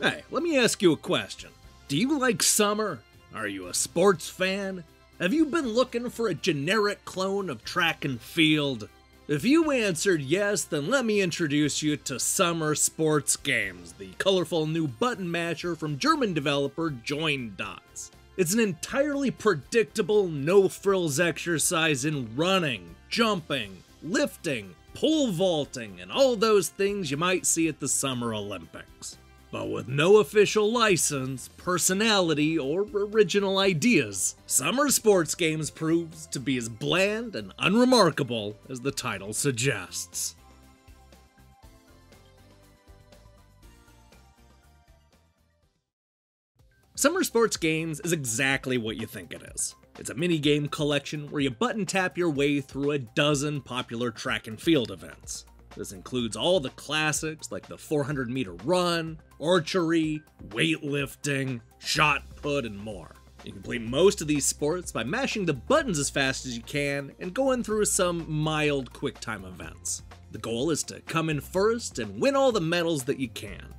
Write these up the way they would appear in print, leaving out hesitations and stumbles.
Hey, let me ask you a question. Do you like summer? Are you a sports fan? Have you been looking for a generic clone of track and field? If you answered yes, then let me introduce you to Summer Sports Games, the colorful new button masher from German developer Joindots. It's an entirely predictable, no-frills exercise in running, jumping, lifting, pole vaulting, and all those things you might see at the Summer Olympics. But with no official license, personality, or original ideas, Summer Sports Games proves to be as bland and unremarkable as the title suggests. Summer Sports Games is exactly what you think it is. It's a minigame collection where you button tap your way through a dozen popular track and field events. This includes all the classics like the 400-meter run, archery, weightlifting, shot put, and more. You complete most of these sports by mashing the buttons as fast as you can and going through some mild quick-time events. The goal is to come in first and win all the medals that you can.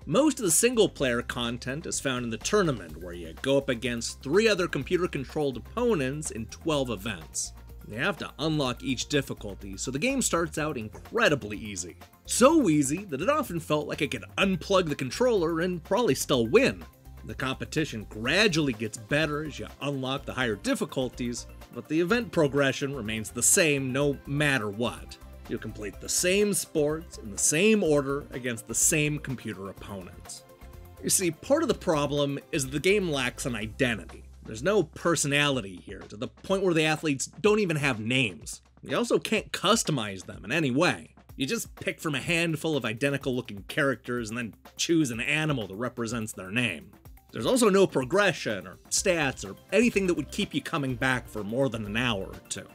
Most of the single-player content is found in the tournament, where you go up against 3 other computer-controlled opponents in 12 events. You have to unlock each difficulty, so the game starts out incredibly easy. So easy that it often felt like I could unplug the controller and probably still win. The competition gradually gets better as you unlock the higher difficulties, but the event progression remains the same no matter what. You'll complete the same sports in the same order against the same computer opponents. You see, part of the problem is that the game lacks an identity. There's no personality here, to the point where the athletes don't even have names. You also can't customize them in any way. You just pick from a handful of identical-looking characters and then choose an animal that represents their name. There's also no progression or stats or anything that would keep you coming back for more than an hour or two.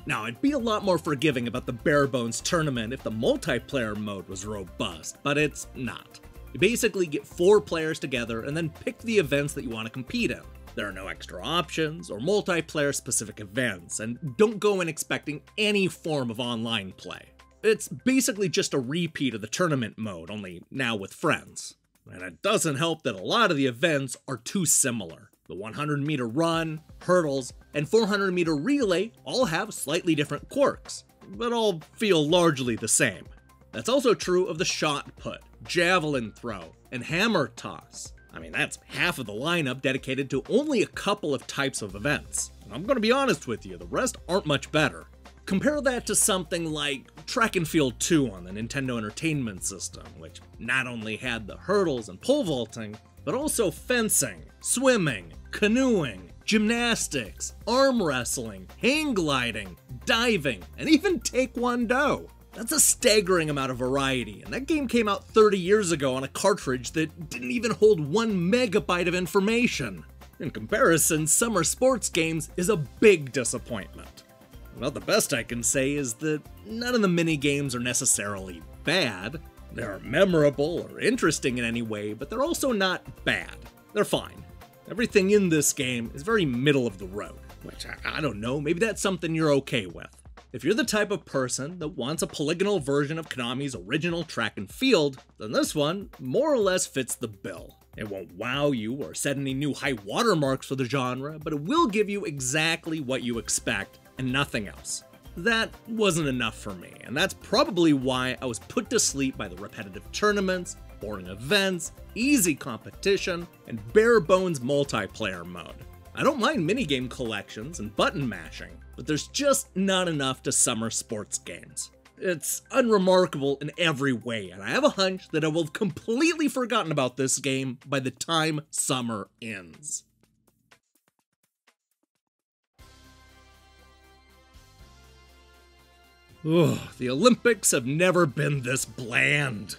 Now, I'd be a lot more forgiving about the bare-bones tournament if the multiplayer mode was robust, but it's not. You basically get 4 players together and then pick the events that you want to compete in. There are no extra options or multiplayer-specific events, and don't go in expecting any form of online play. It's basically just a repeat of the tournament mode, only now with friends. And it doesn't help that a lot of the events are too similar. The 100-meter run, hurdles, and 400-meter relay all have slightly different quirks, but all feel largely the same. That's also true of the shot put, javelin throw, and hammer toss. I mean, that's half of the lineup dedicated to only a couple of types of events. And I'm gonna be honest with you, the rest aren't much better. Compare that to something like Track and Field 2 on the Nintendo Entertainment System, which not only had the hurdles and pole vaulting, but also fencing, swimming, canoeing, gymnastics, arm wrestling, hang gliding, diving, and even taekwondo. That's a staggering amount of variety, and that game came out 30 years ago on a cartridge that didn't even hold 1 megabyte of information. In comparison, Summer Sports Games is a big disappointment. Well, the best I can say is that none of the mini-games are necessarily bad. They aren't memorable or interesting in any way, but they're also not bad. They're fine. Everything in this game is very middle of the road, which I don't know, maybe that's something you're okay with. If you're the type of person that wants a polygonal version of Konami's original Track and Field, then this one more or less fits the bill. It won't wow you or set any new high watermarks for the genre, but it will give you exactly what you expect and nothing else. That wasn't enough for me, and that's probably why I was put to sleep by the repetitive tournaments, boring events, easy competition, and bare-bones multiplayer mode. I don't mind minigame collections and button mashing, but there's just not enough to Summer Sports Games. It's unremarkable in every way, and I have a hunch that I will have completely forgotten about this game by the time summer ends. Ugh, the Olympics have never been this bland.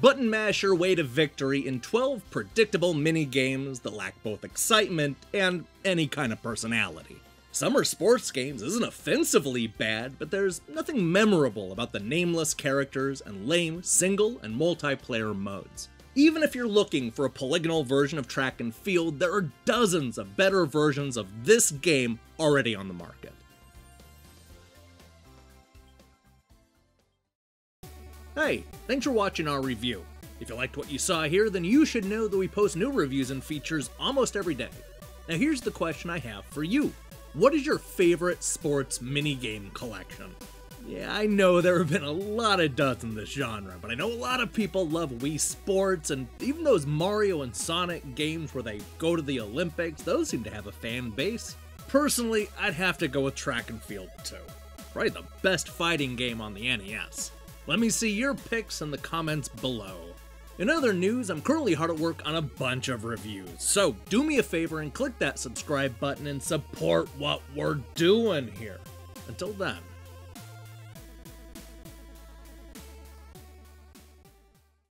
Button mash your way to victory in 12 predictable mini-games that lack both excitement and any kind of personality. Summer Sports Games isn't offensively bad, but there's nothing memorable about the nameless characters and lame single and multiplayer modes. Even if you're looking for a polygonal version of Track and Field, there are dozens of better versions of this game already on the market. Hey, thanks for watching our review. If you liked what you saw here, then you should know that we post new reviews and features almost every day. Now here's the question I have for you. What is your favorite sports minigame collection? Yeah, I know there have been a lot of duds in this genre, but I know a lot of people love Wii Sports, and even those Mario and Sonic games where they go to the Olympics, those seem to have a fan base. Personally, I'd have to go with Track and Field 2. Probably the best fighting game on the NES. Let me see your picks in the comments below. In other news, I'm currently hard at work on a bunch of reviews, so do me a favor and click that subscribe button and support what we're doing here. Until then.